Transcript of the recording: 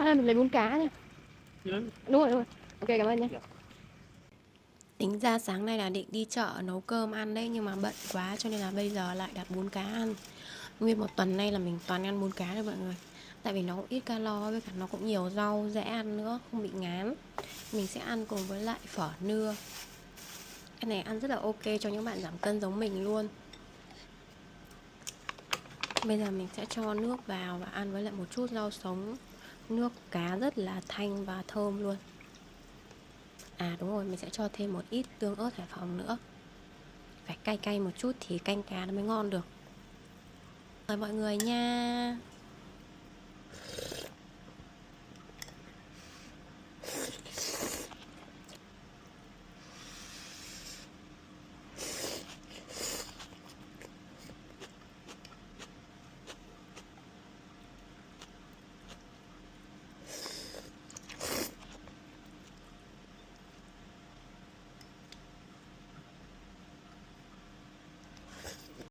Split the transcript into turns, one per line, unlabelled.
Hay mình lấy bún cá nha. Đúng rồi, đúng rồi. Ok, cảm ơn nha. Tính ra sáng nay là định đi chợ nấu cơm ăn đấy, nhưng mà bận quá cho nên là bây giờ lại đặt bún cá ăn. Nguyên một tuần nay là mình toàn ăn bún cá đấy mọi người. Tại vì nó cũng ít calo, với cả nó cũng nhiều rau, dễ ăn nữa, không bị ngán. Mình sẽ ăn cùng với lại phở nưa. Cái này ăn rất là ok cho những bạn giảm cân giống mình luôn. Bây giờ mình sẽ cho nước vào và ăn với lại một chút rau sống. Nước cá rất là thanh và thơm luôn. À đúng rồi, mình sẽ cho thêm một ít tương ớt Hải Phòng nữa. Phải cay cay một chút thì canh cá nó mới ngon được. Mời mọi người nha.